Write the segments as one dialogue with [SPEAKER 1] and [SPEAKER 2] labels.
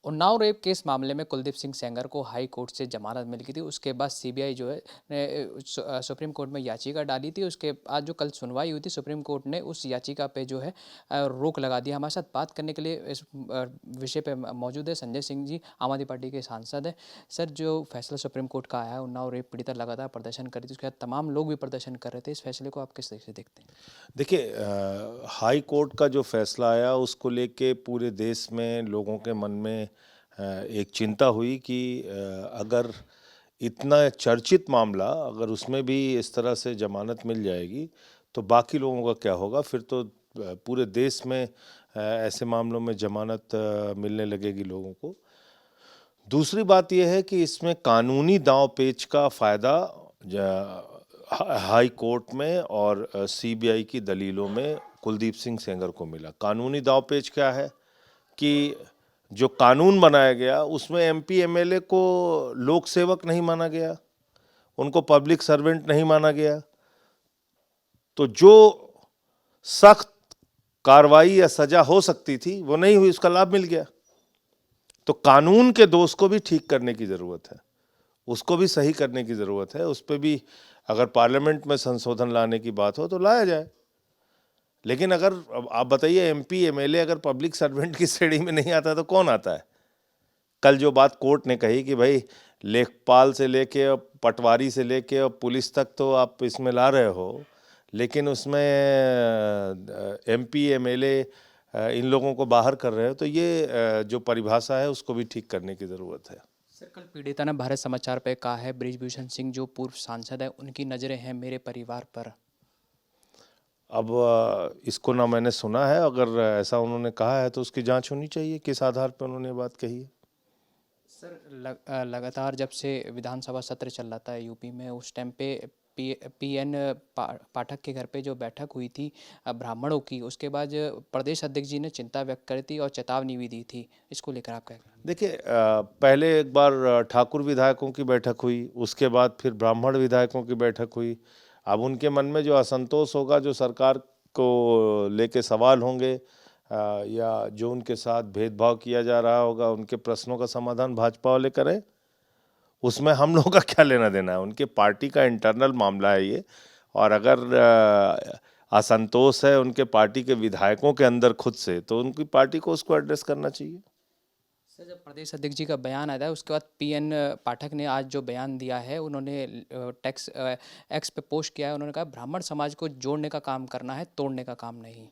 [SPEAKER 1] Unnao rape case मामले में कुलदीप सिंह सेंगर को हाई कोर्ट से जमानत मिल गई थी। उसके बाद सीबीआई जो है सुप्रीम कोर्ट में याचिका डाली थी। उसके आज जो कल सुनवाई हुई थी, सुप्रीम कोर्ट ने उस याचिका पे जो है रोक लगा दिया। हमारे साथ बात करने के लिए इस विषय पे मौजूद है संजय सिंह जी, आम आदमी पार्टी के सांसद हैं। सर, जो फैसला सुप्रीम कोर्ट का आया है, उन्नाव रेप पीड़िता लगातार प्रदर्शन कर रही थी, उसके बाद तमाम लोग भी प्रदर्शन कर रहे थे, इस फैसले को आप किस तरीके से देखते हैं?
[SPEAKER 2] देखिए, हाई कोर्ट का जो फैसला आया उसको लेके पूरे देश में लोगों के मन में एक चिंता हुई कि अगर इतना चर्चित मामला, अगर उसमें भी इस तरह से जमानत मिल जाएगी तो बाकी लोगों का क्या होगा। फिर तो पूरे देश में ऐसे मामलों में जमानत मिलने लगेगी लोगों को। दूसरी बात यह है कि इसमें कानूनी दांव पेच का फ़ायदा हाई कोर्ट में और सीबीआई की दलीलों में कुलदीप सिंह सेंगर को मिला। कानूनी दांव पेच क्या है कि जो कानून बनाया गया उसमें एमपी एमएलए को लोक सेवक नहीं माना गया, उनको पब्लिक सर्वेंट नहीं माना गया। तो जो सख्त कार्रवाई या सजा हो सकती थी वो नहीं हुई, उसका लाभ मिल गया। तो कानून के दोष को भी ठीक करने की ज़रूरत है, उसको भी सही करने की ज़रूरत है। उस पर भी अगर पार्लियामेंट में संशोधन लाने की बात हो तो लाया जाए। लेकिन अगर आप बताइए, एमपी एमएलए अगर पब्लिक सर्वेंट की श्रेणी में नहीं आता तो कौन आता है? कल जो बात कोर्ट ने कही कि भाई लेखपाल से लेके पटवारी से लेके पुलिस तक तो आप इसमें ला रहे हो, लेकिन उसमें एमपी एमएलए इन लोगों को बाहर कर रहे हो, तो ये जो परिभाषा है उसको भी ठीक करने की ज़रूरत है।
[SPEAKER 1] सर, कल पीड़िता ने भारत समाचार पे कहा है, बृजभूषण सिंह जो पूर्व सांसद है, उनकी नज़रें हैं मेरे परिवार पर।
[SPEAKER 2] अब इसको ना मैंने सुना है, अगर ऐसा उन्होंने कहा है तो उसकी जांच होनी चाहिए, किस आधार पर उन्होंने बात कही है।
[SPEAKER 1] सर, लगातार जब से विधानसभा सत्र चल रहा था यूपी में, उस टाइम पे पीएन पाठक के घर पे जो बैठक हुई थी ब्राह्मणों की, उसके बाद प्रदेश अध्यक्ष जी ने चिंता व्यक्त करी थी और चेतावनी भी दी थी। इसको लेकर आप क्या कहेंगे?
[SPEAKER 2] देखिए, पहले एक बार ठाकुर विधायकों की बैठक हुई, उसके बाद फिर ब्राह्मण विधायकों की बैठक हुई। अब उनके मन में जो असंतोष होगा, जो सरकार को लेके सवाल होंगे, या जो उनके साथ भेदभाव किया जा रहा होगा, उनके प्रश्नों का समाधान भाजपा वाले करें, उसमें हम लोगों का क्या लेना देना है। उनके पार्टी का इंटरनल मामला है ये। और अगर असंतोष है उनके पार्टी के विधायकों के अंदर खुद से, तो उनकी पार्टी को उसको एड्रेस करना चाहिए।
[SPEAKER 1] सर, जब प्रदेश अध्यक्ष जी का बयान आया है, उसके बाद पीएन पाठक ने आज जो बयान दिया है, उन्होंने टेक्स एक्स पे पोस्ट किया है। उन्होंने कहा ब्राह्मण समाज को जोड़ने का काम करना है, तोड़ने का काम नहीं।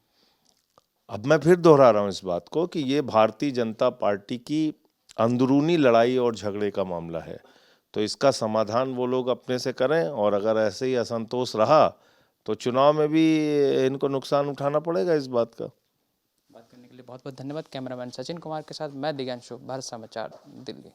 [SPEAKER 2] अब मैं फिर दोहरा रहा हूँ इस बात को कि ये भारतीय जनता पार्टी की अंदरूनी लड़ाई और झगड़े का मामला है। तो इसका समाधान वो लोग अपने से करें, और अगर ऐसे ही असंतोष रहा तो चुनाव में भी इनको नुकसान उठाना पड़ेगा इस बात का।
[SPEAKER 1] बात करने के लिए बहुत बहुत धन्यवाद। कैमरामैन सचिन कुमार के साथ मैं दिव्यांशु, भारत समाचार, दिल्ली।